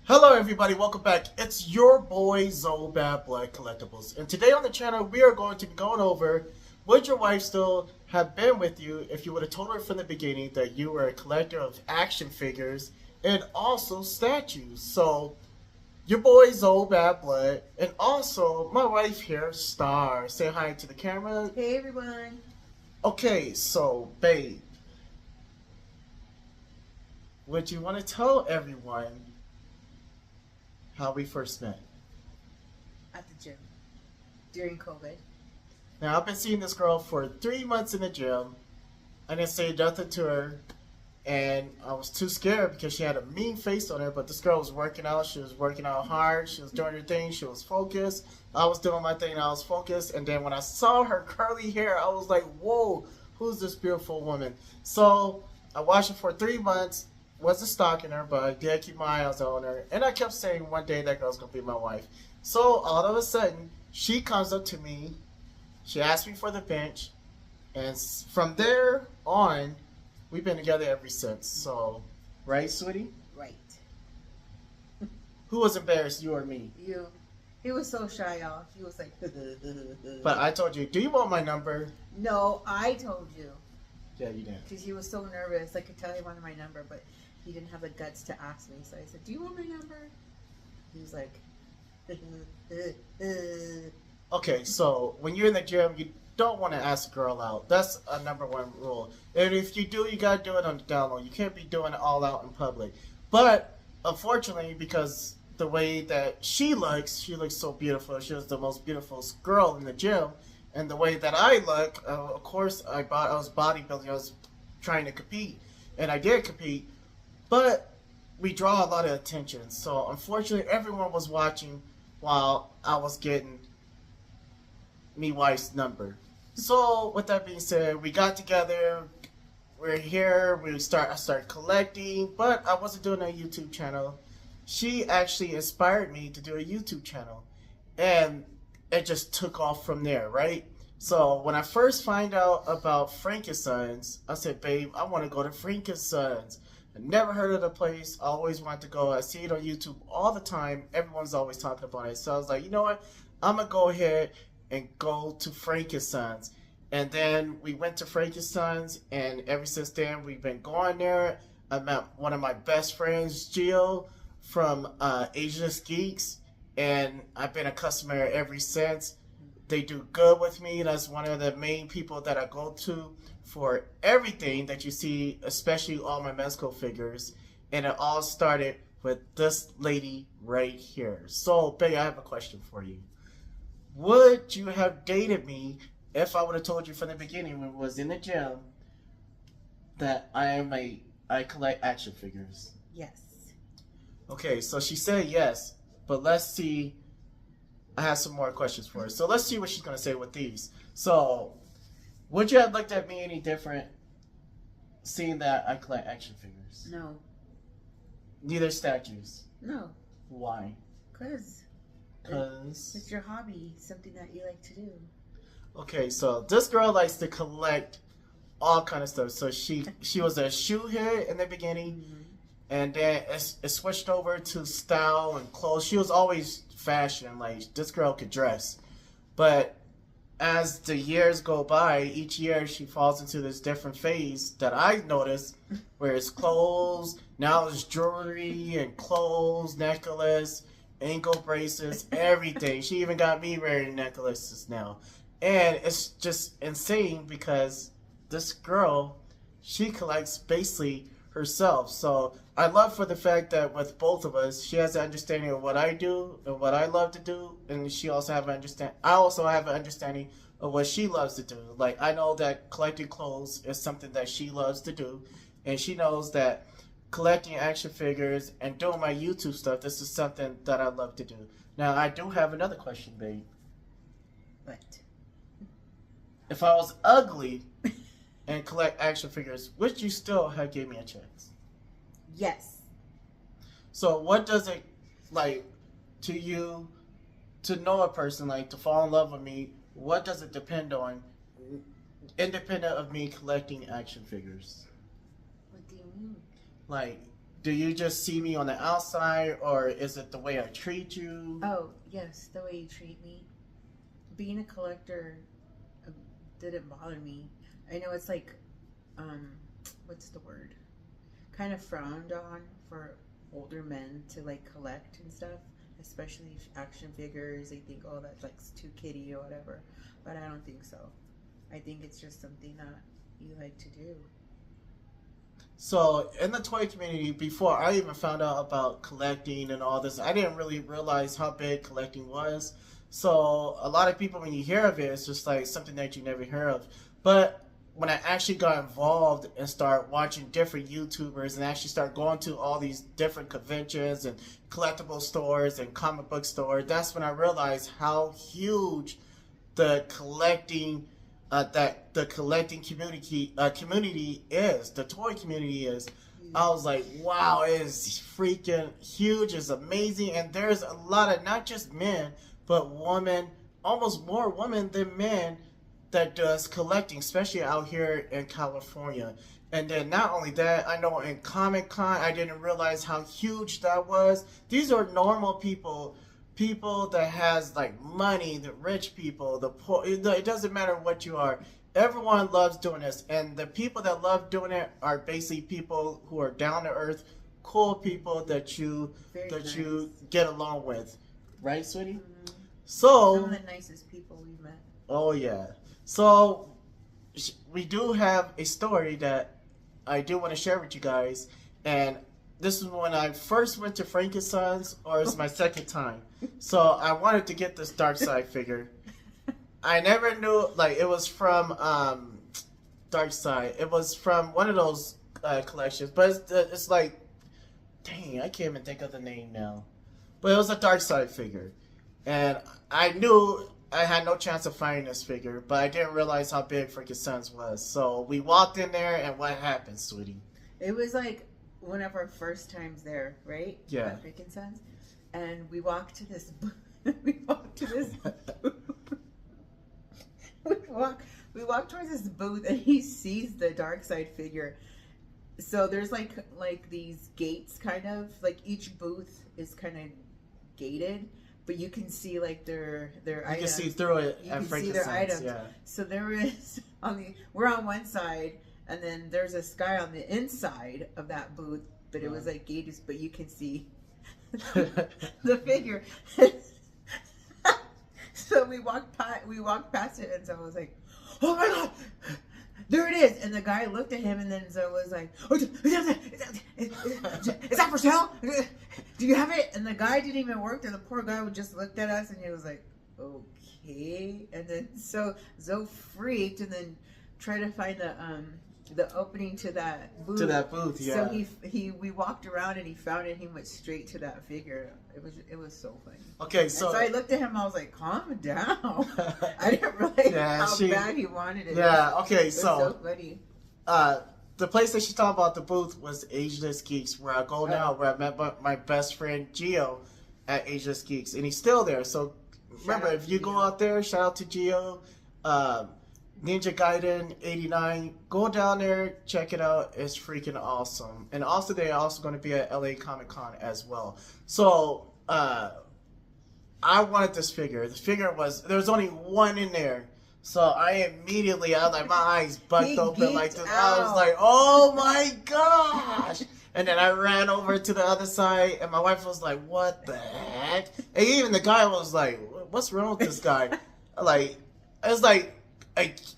Hello everybody, welcome back. It's your boy Zoe Bad Blood Collectibles. And today on the channel we are going to be going over would your wife still have been with you if you would have told her from the beginning that you were a collector of action figures and also statues. So your boy Zoe Bad Blood and also my wife here, Star. Say hi to the camera. Hey everyone. Okay, so babe, would you want to tell everyone how we first met? At the gym during COVID. Now, I've been seeing this girl for 3 months in the gym. I didn't say nothing to her, and I was too scared because she had a mean face on her, but this girl was working out. She was working out hard. She was doing her thing. She was focused. I was doing my thing, and I was focused. And then when I saw her curly hair, I was like, whoa, who's this beautiful woman? So I watched her for 3 months. Wasn't stalking her, but I did keep my eyes on her. And I kept saying one day that girl's going to be my wife. So all of a sudden, she comes up to me. She asked me for the bench. And from there on, we've been together ever since. So, right, sweetie? Right. Who was embarrassed, you or me? You. He was so shy off. He was like, But I told you, do you want my number? No, I told you. Yeah, you did. Because he was so nervous. I could tell he wanted my number, but he didn't have the guts to ask me. So I said, do you want my number? He was like, Okay, so when you're in the gym, you don't want to ask a girl out. That's a #1 rule. And if you do, you gotta do it on the down low. You can't be doing it all out in public. But unfortunately, because the way that she looks so beautiful. She was the most beautiful girl in the gym. And the way that I look, of course, I was bodybuilding. I was trying to compete, and I did compete. But we draw a lot of attention. So unfortunately, everyone was watching while I was getting me wife's number. So with that being said, we got together. We're here. I started collecting, but I wasn't doing a YouTube channel. She actually inspired me to do a YouTube channel, and it just took off from there, right? So when I first find out about Frankenstein's, I said, babe, I want to go to Frankenstein's. I never heard of the place. I always wanted to go. I see it on YouTube all the time. Everyone's always talking about it. So I was like, you know what? I'm going to go ahead and go to Frankenstein's. And then we went to Frankenstein's, and ever since then, we've been going there. I met one of my best friends, Gio, from Asia's Geeks, and I've been a customer ever since. They do good with me. That's one of the main people that I go to for everything that you see, especially all my Mezco figures. And it all started with this lady right here. So, babe, I have a question for you. Would you have dated me if I would have told you from the beginning when we was in the gym that I collect action figures? yes. Okay, so she said yes, but let's see. I have some more questions for her. So let's see what she's going to say with these. So, would you have looked at me any different seeing that I collect action figures? No. Neither statues. No. Why? Because Because... it's your hobby, something that you like to do. Okay, so this girl likes to collect all kind of stuff. So she was a shoe head in the beginning, and then it switched over to style and clothes. She was always fashion, like this girl could dress. But as the years go by, each year she falls into this different phase that I noticed, where it's clothes, now it's jewelry and clothes, necklace, ankle bracelets, everything. She even got me wearing necklaces now. And it's just insane because this girl, she collects basically herself. So I love for the fact that with both of us, she has an understanding of what I do and what I love to do, and she also have I also have an understanding of what she loves to do. Like, I know that collecting clothes is something that she loves to do, and she knows that collecting action figures and doing my YouTube stuff, this is something that I love to do. Now, I do have another question, babe. But If I was ugly and collect action figures, would you still have gave me a chance? yes. So what does it, like, to you, to know a person, like, to fall in love with me, what does it depend on, independent of me collecting action figures? What do you mean? Like, do you just see me on the outside, or is it the way I treat you? Oh, yes, the way you treat me. Being a collector didn't bother me. I know it's like, what's the word? Kind of frowned on for older men to like collect and stuff, especially action figures. They think, oh, that's like too kiddie or whatever. But I don't think so. I think it's just something that you like to do. So in the toy community, before I even found out about collecting and all this, I didn't really realize how big collecting was. So a lot of people, when you hear of it, it's just like something that you never hear of. But when I actually got involved and start watching different YouTubers and actually start going to all these different conventions and collectible stores and comic book stores, that's when I realized how huge the collecting community is, the toy community is. I was like, wow, it is freaking huge, it's amazing, and there's a lot of not just men, but women, almost more women than men that does collecting, especially out here in California. And then not only that, I know in Comic Con, I didn't realize how huge that was. These are normal people that has like money, the rich people, the poor. It doesn't matter what you are. Everyone loves doing this, and the people that love doing it are basically people who are down to earth, cool people that you get along with, right, sweetie? Mm-hmm. So some of the nicest people we've met. Oh yeah. So we do have a story that I do want to share with you guys, and this is when I first went to Frankenstein's, or it's my second time. So I wanted to get this Dark Side figure. I never knew, like, it was from Dark Side. It was from one of those collections, but it's like, dang, I can't even think of the name now. But it was a Dark Side figure, and I knew I had no chance of finding this figure, but I didn't realize how big Frankenstein's was. So we walked in there, and what happened, sweetie? It was like one of our first times there, right? Yeah. At Frankenstein's, and we walked to this. We walked to this. we walk towards this booth, and he sees the Dark Side figure. So there's like these gates, kind of like each booth is kind of gated, but you can see like their items. You can see through it. You can see their items. Yeah. So there is we're on one side, and then there's this guy on the inside of that booth, but it was like gated, but you can see the figure. So we walked past it, and so I was like, "Oh my god, there it is!" And the guy looked at him, and then Zoe was like, "Oh, is that for sale? Do you have it?" And the guy didn't even work there. The poor guy would just looked at us, and he was like, "Okay." And then so Zoe freaked, and then tried to find the opening to that booth. To that booth, yeah. So we walked around, and he found it. He went straight to that figure. It was so funny. Okay, so I looked at him. I was like, "Calm down." I didn't realize how bad he wanted it. Yeah. Okay. It was so funny. The place that she talked about, the booth, was Ageless Geeks, where I go now, where I met my best friend Gio at Ageless Geeks, and he's still there. So remember, if you go out there, shout out to Gio, Ninja Gaiden 89. Go down there, check it out. It's freaking awesome. And also, they're also going to be at LA Comic Con as well. So I wanted this figure. The figure there was only one in there. So I was like, my eyes bucked open like this. I was like, oh my gosh. And then I ran over to the other side, and my wife was like, what the heck? And even the guy was like, what's wrong with this guy? Like, it's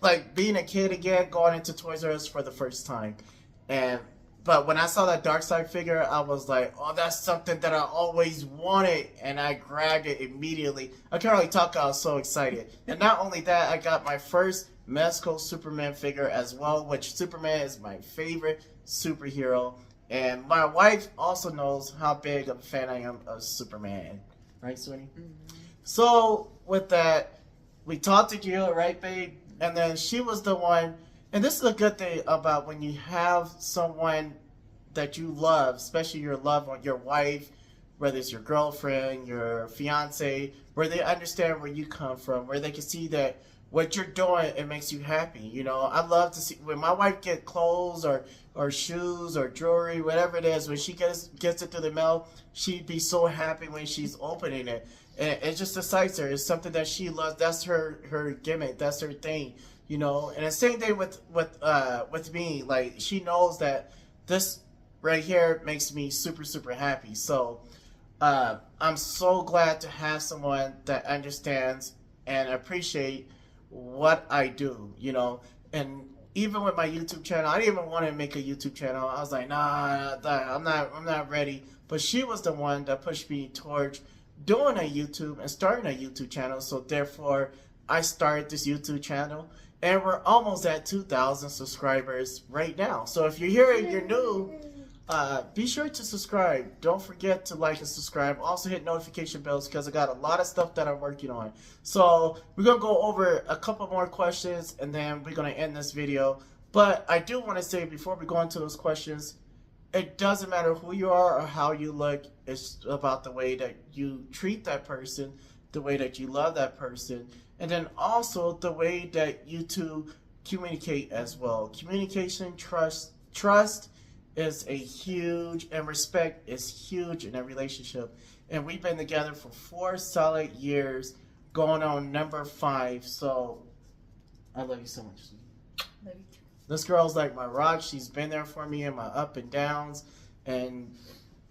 like being a kid again, going into Toys R Us for the first time. But when I saw that Dark Side figure, I was like, oh, that's something that I always wanted. And I grabbed it immediately. I can't really talk, I was so excited. And not only that, I got my first Mezco Superman figure as well, which Superman is my favorite superhero. And my wife also knows how big of a fan I am of Superman. Right, sweetie? Mm-hmm. So with that, we talked to Gio, right, babe? And then she was the one. And this is a good thing about when you have someone that you love, especially your loved one, your wife, whether it's your girlfriend, your fiance, where they understand where you come from, where they can see that what you're doing, it makes you happy. You know, I love to see when my wife get clothes or shoes or jewelry, whatever it is. When she gets it through the mail, she'd be so happy when she's opening it. And it just excites her. It's something that she loves. That's her gimmick. That's her thing. You know, and the same thing with me. Like, she knows that this right here makes me super super happy. So I'm so glad to have someone that understands and appreciate what I do, you know. And even with my YouTube channel, I didn't even want to make a YouTube channel. I was like, nah, I'm not ready. But she was the one that pushed me towards doing a YouTube and starting a YouTube channel. So therefore, I started this YouTube channel, and we're almost at 2,000 subscribers right now. So if you're here and you're new, be sure to subscribe. Don't forget to like and subscribe. Also hit notification bells because I got a lot of stuff that I'm working on. So we're going to go over a couple more questions and then we're going to end this video. But I do want to say before we go into those questions, it doesn't matter who you are or how you look. It's about the way that you treat that person, the way that you love that person, and then also the way that you two communicate as well. Communication, trust is a huge, and respect is huge in a relationship. And we've been together for 4 solid years, going on number 5. So I love you so much. Love you too. This girl's like my rock. She's been there for me in my up and downs, and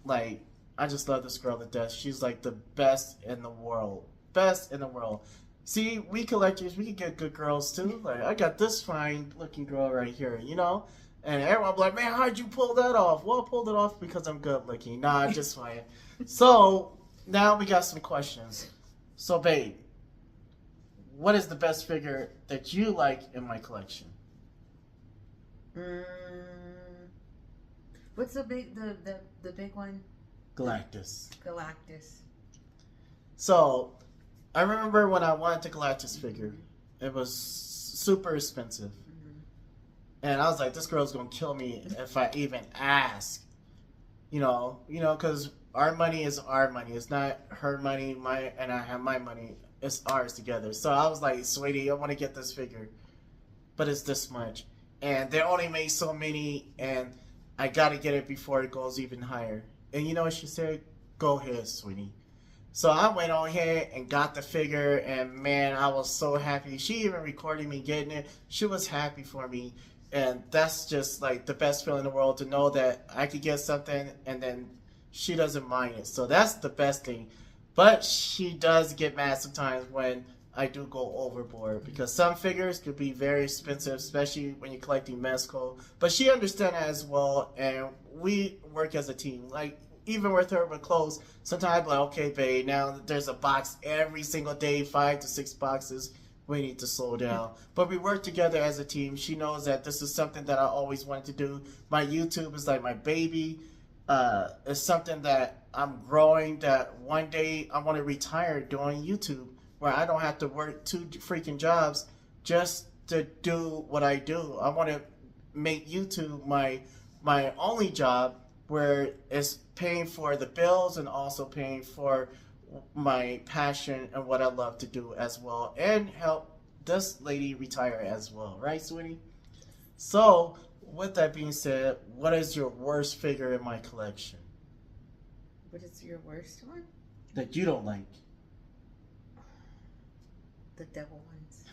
like, I just love this girl to death. She's like the best in the world. Best in the world. See, we collectors, we can get good girls too. Like, I got this fine looking girl right here, you know? And everyone be like, man, how'd you pull that off? Well, I pulled it off because I'm good looking. Nah, just fine. So, now we got some questions. So, babe, what is the best figure that you like in my collection? What's the big one? Galactus. Galactus. So, I remember when I wanted the Galactus figure, it was super expensive. And I was like, this girl's gonna kill me if I even ask. You know, because our money is our money. It's not her money, and I have my money. It's ours together. So I was like, sweetie, I want to get this figure, but it's this much, and they only made so many, and I gotta get it before it goes even higher. And you know what she said? Go ahead, sweetie. So I went on ahead and got the figure, and man, I was so happy. She even recorded me getting it. She was happy for me. And that's just like the best feeling in the world, to know that I could get something and then she doesn't mind it. So that's the best thing. But she does get mad sometimes when I do go overboard, because some figures could be very expensive, especially when you're collecting Mezco. But she understands that as well, and we work as a team. Like, even with her with clothes, sometimes I'm like, okay, babe, now there's a box every single day, 5 to 6 boxes. We need to slow down. But we work together as a team. She knows that this is something that I always wanted to do. My YouTube is like my baby. It's something that I'm growing, that one day I want to retire doing YouTube, where I don't have to work 2 freaking jobs just to do what I do. I want to make YouTube my only job, where it's paying for the bills and also paying for my passion and what I love to do as well, and help this lady retire as well, right, sweetie? So, with that being said, what is your worst figure in my collection What is your worst one? that you don't like? The devil ones.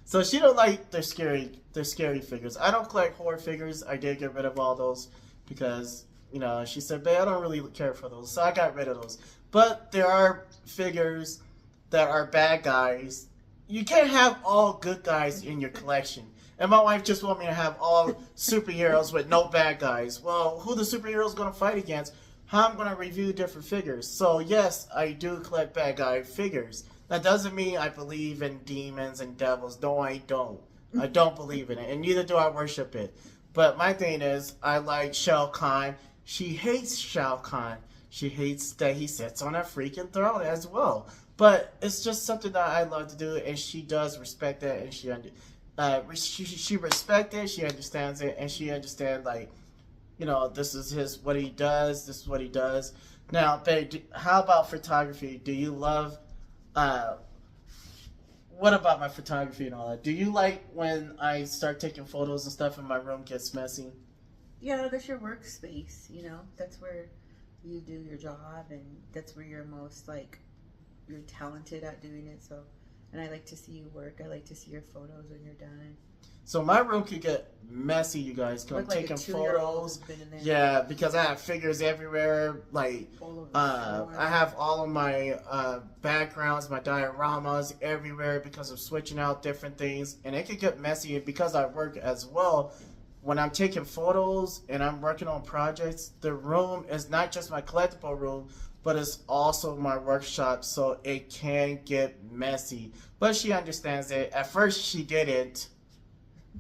So she don't like the scary figures. I don't collect horror figures. I did get rid of all those because, you know, she said, babe, I don't really care for those. So I got rid of those. But there are figures that are bad guys. You can't have all good guys in your collection. And my wife just want me to have all superheroes with no bad guys. Well, who the superheroes going to fight against? How I'm going to review different figures. So yes, I do collect bad guy figures. That doesn't mean I believe in demons and devils. No, I don't. I don't believe in it. And neither do I worship it. But my thing is, I like Shao Kahn. She hates Shao Kahn. She hates that he sits on a freaking throne as well. But it's just something that I love to do, and she does respect that, and she respects it, she understands it, and she understands, like, you know, this is what he does, this is what he does. Now, babe, how about photography? Do you love, what about my photography and all that? Do you like when I start taking photos and stuff and my room gets messy? Yeah, that's your workspace, you know? That's where you do your job, and that's where you're most, like, you're talented at doing it, so. And I like to see you work. I like to see your photos when you're done. So my room could get messy, you guys. Cause I'm Look like taking a 2-year-old photos. has been in there. Yeah, because I have figures everywhere. Like, All over the floor. I have all of my backgrounds, my dioramas everywhere because of switching out different things, and it could get messy. And because I work as well, when I'm taking photos and I'm working on projects, the room is not just my collectible room, but it's also my workshop, so it can get messy. But she understands it. At first, she didn't.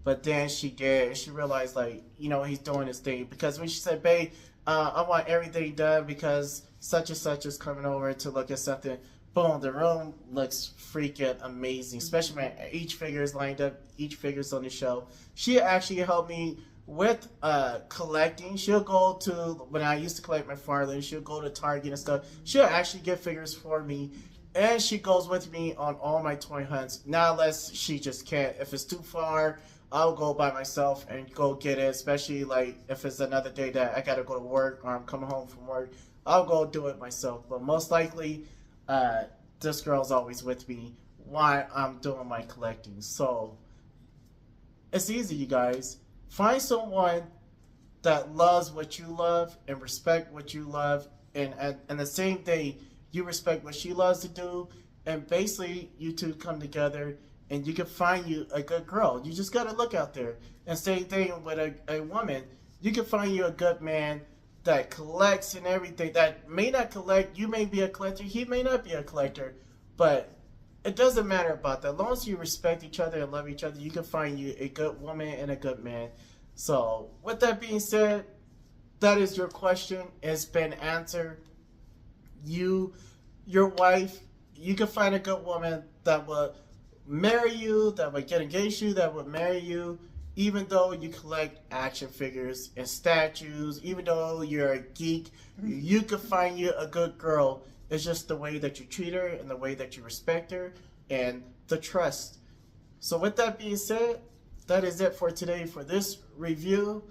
But then she did. She realized, like, you know, he's doing his thing. Because when she said, babe, I want everything done because such and such is coming over to look at something. Boom, the room looks freaking amazing. Especially when each figure is lined up, each figure's on the shelf. She actually helped me with collecting. She'll go to, when I used to collect my Farley, she'll go to Target and stuff. She'll actually get figures for me. And she goes with me on all my toy hunts. Not unless she just can't. If it's too far, I'll go by myself and go get it, especially like if it's another day that I gotta go to work or I'm coming home from work. I'll go do it myself. But most likely, this girl's always with me while I'm doing my collecting. So it's easy, you guys. Find someone that loves what you love and respect what you love, and the same day you respect what she loves to do, and basically you two come together. And you can find you a good girl. You just got to look out there. And same thing with a woman. You can find you a good man that collects and everything. That may not collect. You may be a collector. He may not be a collector. But it doesn't matter about that. As long as you respect each other and love each other, you can find you a good woman and a good man. So with that being said, that is your question. It's been answered. Your wife, you can find a good woman that will marry you, that would get engaged to you, that would marry you, even though you collect action figures and statues, even though you're a geek, you could find you a good girl. It's just the way that you treat her and the way that you respect her and the trust. So with that being said, that is it for today for this review.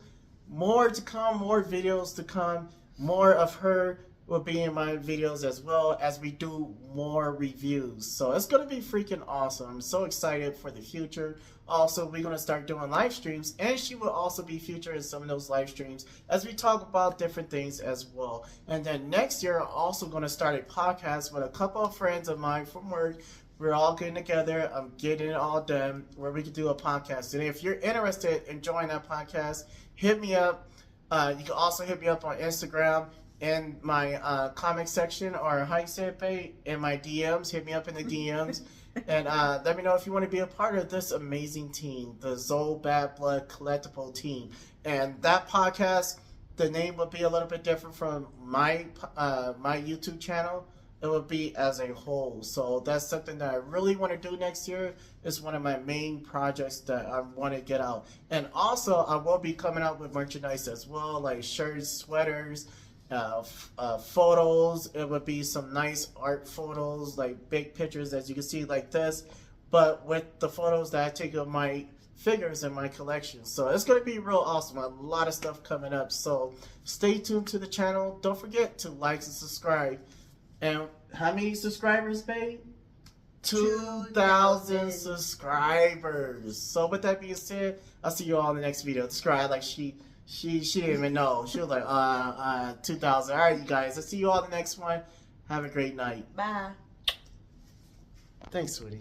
More to come, more videos to come, more of her will be in my videos as well as we do more reviews. So it's going to be freaking awesome. I'm so excited for the future. Also, we're going to start doing live streams, and she will also be featured in some of those live streams as we talk about different things as well. And then next year, I'm also going to start a podcast with a couple of friends of mine from work. We're all getting together. I'm getting it all done where we can do a podcast. And if you're interested in joining that podcast, hit me up. You can also hit me up on Instagram in my comment section, or how you say it, babe, in my DMs. Hit me up in the DMs. And let me know if you want to be a part of this amazing team, the Zoe Bad Blood Collectible team. And that podcast, the name would be a little bit different from my my YouTube channel. It would be as a whole. So that's something that I really want to do next year. It's one of my main projects that I want to get out. And also, I will be coming out with merchandise as well, like shirts, sweaters, photos. It would be some nice art photos, like big pictures as you can see like this, but with the photos that I take of my figures in my collection. So it's going to be real awesome. A lot of stuff coming up. So stay tuned to the channel. Don't forget to like and subscribe. And how many subscribers, babe? 2,000 subscribers. So with that being said, I'll see you all in the next video. Subscribe like she didn't even know. She was like, 2,000. All right, you guys. I'll see you all in the next one. Have a great night. Bye. Thanks, sweetie.